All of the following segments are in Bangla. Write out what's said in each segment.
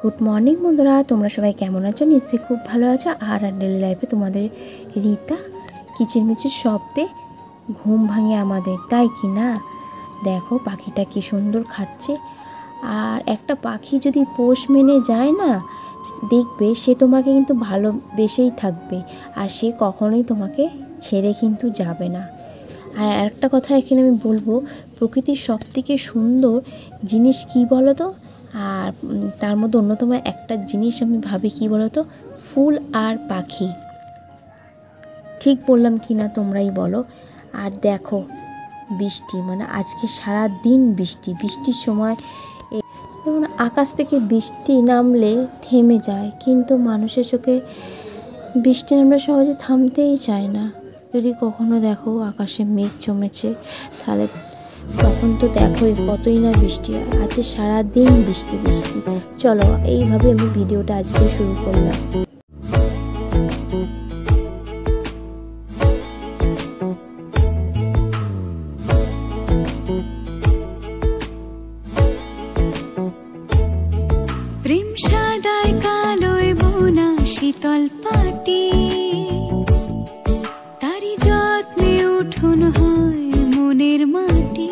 গুড মর্নিং বন্ধুরা, তোমরা সবাই কেমন আছো? নিশ্চয়ই খুব ভালো আছো। আর ডেলি লাইফে তোমাদের রিতা কিচিরমিচির শব্দে ঘুম ভাঙে আমাদের, তাই কি না? দেখো পাখিটা কি সুন্দর খাচ্ছে। আর একটা পাখি যদি পোষ মেনে যায় না, দেখবে সে তোমাকে কিন্তু ভালোবেসেই থাকবে, আর সে কখনোই তোমাকে ছেড়ে কিন্তু যাবে না। আর একটা কথা এখানে আমি বলবো, প্রকৃতির সবথেকে সুন্দর জিনিস কী বলো তো? আর তার মধ্যে অন্যতম একটা জিনিস আমি ভাবি কী বলো তো, ফুল আর পাখি। ঠিক বললাম কি না তোমরাই বলো। আর দেখো বৃষ্টি, মানে আজকে সারা দিন বৃষ্টি। বৃষ্টির সময় যেমন আকাশ থেকে বৃষ্টি নামলে থেমে যায়, কিন্তু মানুষের চোখে বৃষ্টি নামলে সহজে থামতেই চায় না। যদি কখনো দেখো আকাশে মেঘ জমেছে, তাহলে তখন তো দেখোই কতই না বৃষ্টি। আজকে সারাদিন বৃষ্টি বৃষ্টি। চলো এইভাবে আমি ভিডিওটা আজকে শুরু করলাম। প্রেম সাদায় কালোয় বোনা শীতল পাটি, তারি যত্নে উঠুন হয় মনের মাটি।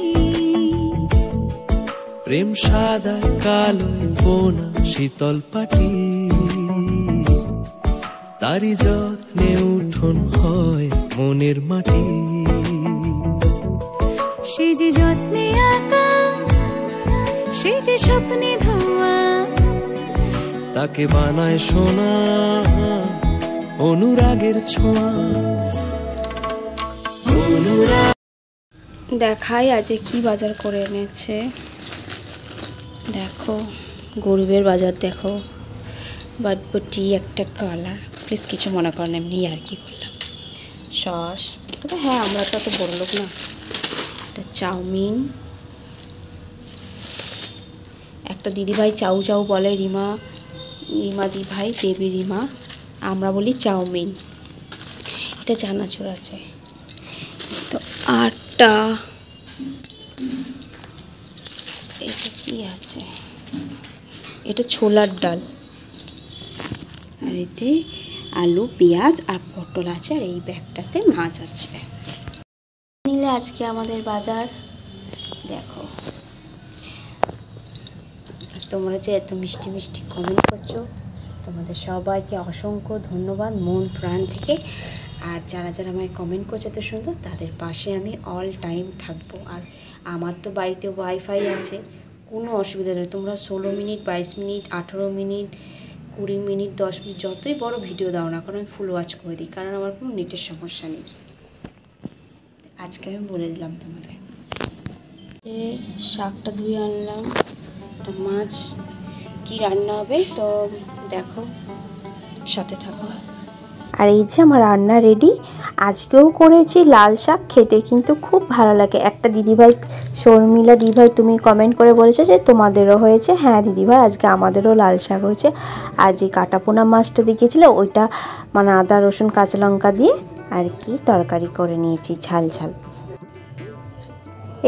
প্রেম সাদায় কালোয় বোনা শীতল পাটি, তারি যত্নে উঠুন হয় মনের মাটি। সে যে যত্নে আঁকা, সে যে স্বপ্নে ধোয়া, তাকে বানায় সোনা অনুরাগের ছোঁয়া। দেখাই আজ কি বাজার করে এনেছে। দেখো গরিবের বাজার, দেখো বাটবটি, একটা কলা, প্লিজ কিছু মনে করেন, এমনি আর কি করলাম। সস, তবে হ্যাঁ আমরা তো অত বড় লোক না। একটা চাউমিন, একটা দিদিভাই চাউ চাউ বলে, রিমা দি ভাই, দেবী রিমা, আমরা বলি চাউমিন। এটা চানাচুর আছে, তো আটা, এটা কি আছে, এটা ছোলার ডাল, আর এতে আলু পেঁয়াজ আর পটল আছে, আর এই ব্যাগটাতে মাছ আছে। নিলে আজকে আমাদের বাজার। দেখো তোমরা যে এত মিষ্টি মিষ্টি কমেন্ট করছো, তোমাদের সবাইকে অসংখ্য ধন্যবাদ মন প্রাণ থেকে। আর যারা যারা আমায় কমেন্ট করছে এত সুন্দর, তাদের পাশে আমি অল টাইম থাকবো। আর আমার তো বাড়িতে ওয়াইফাই আছে, কোনো অসুবিধা নেই। তোমরা 16 minute, 22 minute, 18 minute, 20 minute, 10 minute যতই বড় ভিডিও দাও না, কারণ আমি ফুল ওয়াচ করে দিই, কারণ আমার কোনো নেটের সমস্যা নেই। আজকে আমি বলে দিলাম তোমাদের। শাকটা ধুয়ে আনলাম, মাছ কি রান্না হবে তো দেখো, সাথে থাকো। আর এই যে আমার রান্না রেডি। আজকেও করেছি লাল শাক, খেতে কিন্তু খুব ভালো লাগে। একটা দিদিভাই, শর্মিলা দিদিভাই, তুমি কমেন্ট করে বলেছো যে তোমাদেরও হয়েছে। হ্যাঁ দিদিভাই, আজকে আমাদেরও লাল শাক হয়েছে। আর যে কাটাপোনা মাছটা দেখিয়েছিলে, ওইটা মানে আদা রসুন কাঁচা লঙ্কা দিয়ে আর কি তরকারি করে নিয়েছি, ঝাল ঝাল।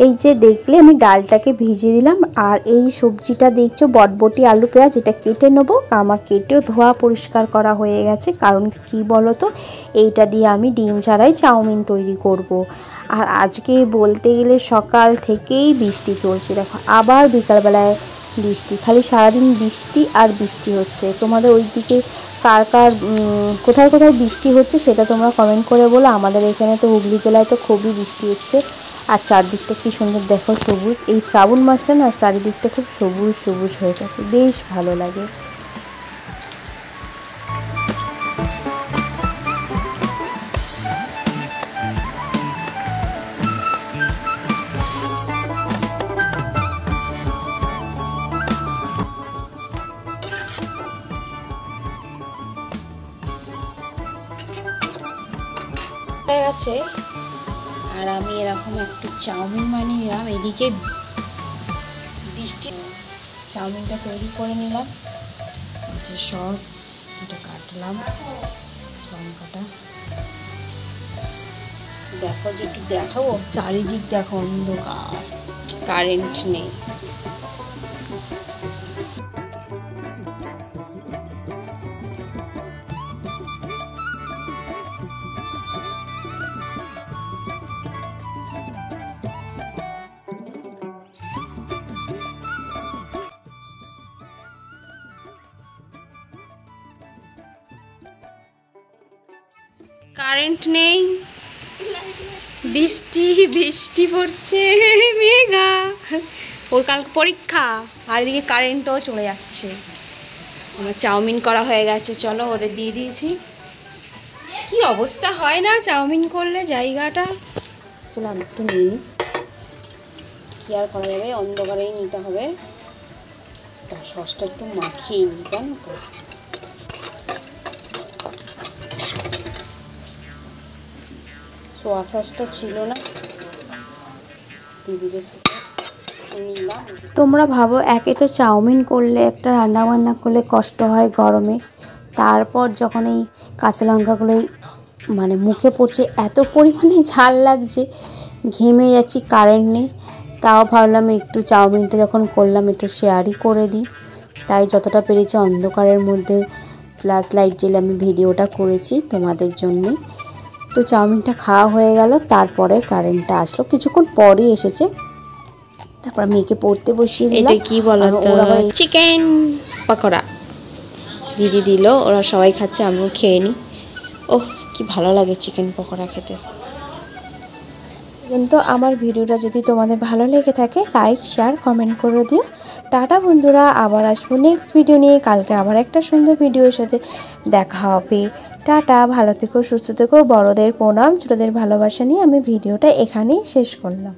এই যে দেখলে আমি ডালটাকে ভিজিয়ে দিলাম। আর এই সবজিটা দেখছো বটবটি আলু পেঁয়াজ, এটা কেটে নেবো। আমার কেটেও ধোয়া পরিষ্কার করা হয়ে গেছে, কারণ কি বলো তো, এইটা দিয়ে আমি ডিম ছাড়াই চাউমিন তৈরি করব। আর আজকে বলতে গেলে সকাল থেকেই বৃষ্টি চলছে, দেখো আবার বিকালবেলায় বৃষ্টি, খালি সারাদিন বৃষ্টি আর বৃষ্টি হচ্ছে। তোমাদের ওই দিকে কার কার কোথায় কোথায় বৃষ্টি হচ্ছে সেটা তোমরা কমেন্ট করে বলো। আমাদের এখানে তো হুগলি জেলায় তো খুবই বৃষ্টি হচ্ছে। আর চারদিকটা কি সুন্দর দেখো, সবুজ। এই শ্রাবণ মাসটা না চারিদিকটা খুব সবুজ সবুজ হয়ে থাকে, বেশ ভালো লাগে। হয়ে গেছে। আর আমি এরকম একটু চাউমিন বানিয়ে নিলাম, এদিকে বৃষ্টি। চাউমিনটা তৈরি করে নিলাম, যে সস এটা কাটলাম, লঙ্কাটা দেখো, যে একটু দেখাবো, চারিদিক দেখো অন্ধকার, কারেন্ট নেই। কারেন্ট নেই, বৃষ্টি বৃষ্টি পড়ছে, মেঘা, ওর কালকে পরীক্ষা, আর এদিকে কারেন্টও চলে যাচ্ছে। আমার চাউমিন করা হয়ে গেছে, চলো ওদের দিয়ে দিয়েছি। কি অবস্থা হয় না চাউমিন করলে জায়গাটা। চলো আমি একটু নিয়ে নিই, কি আর করা যাবে, অন্ধকারেই নিতে হবে। তার সসটা একটু মাখিয়ে নিই, জানো তো। সোয়া সসটা ছিল না, দিদিদের সাথে নিলাম। তোমরা ভাবো, একে তো চাউমিন করলে, একটা রান্নাবান্না করলে কষ্ট হয় গরমে, তারপর যখন এই কাঁচা লঙ্কাগুলোই মানে মুখে পড়ছে, এত পরিমাণে ঝাল লাগছে, ঘেমে যাচ্ছি, কারেন্ট নেই। তাও ভাবলাম একটু চাউমিনটা যখন করলাম একটু শেয়ারই করে দিই, তাই যতটা পেরেছি অন্ধকারের মধ্যে ফ্ল্যাশ লাইট জ্বেলে আমি ভিডিওটা করেছি তোমাদের জন্যে। তো চাউমিনটা খাওয়া হয়ে গেল, তারপরে কারেন্টটা আসলো, কিছুক্ষণ পরই এসেছে। তারপর মেয়েকে পড়তে বসিয়ে দিলাম। এটা কি বলো তো, চিকেন পকোড়া দিদি দিল, ওরা সবাই খাচ্ছে, আমিও খেয়ে নিই। ওহ, কি ভালো লাগে চিকেন পকোড়া খেতে। কিন্তু আমার ভিডিওটা যদি তোমাদের ভালো লেগে থাকে, লাইক শেয়ার কমেন্ট করে দিও। টাটা বন্ধুরা, আবার আসবো নেক্সট ভিডিও নিয়ে। কালকে আবার একটা সুন্দর ভিডিওর সাথে দেখা হবে। টাটা, ভালো থেকো, সুস্থ থেকো, বড়দের প্রণাম, ছোটদের ভালোবাসা নিয়ে আমি ভিডিওটা এখানেই শেষ করলাম।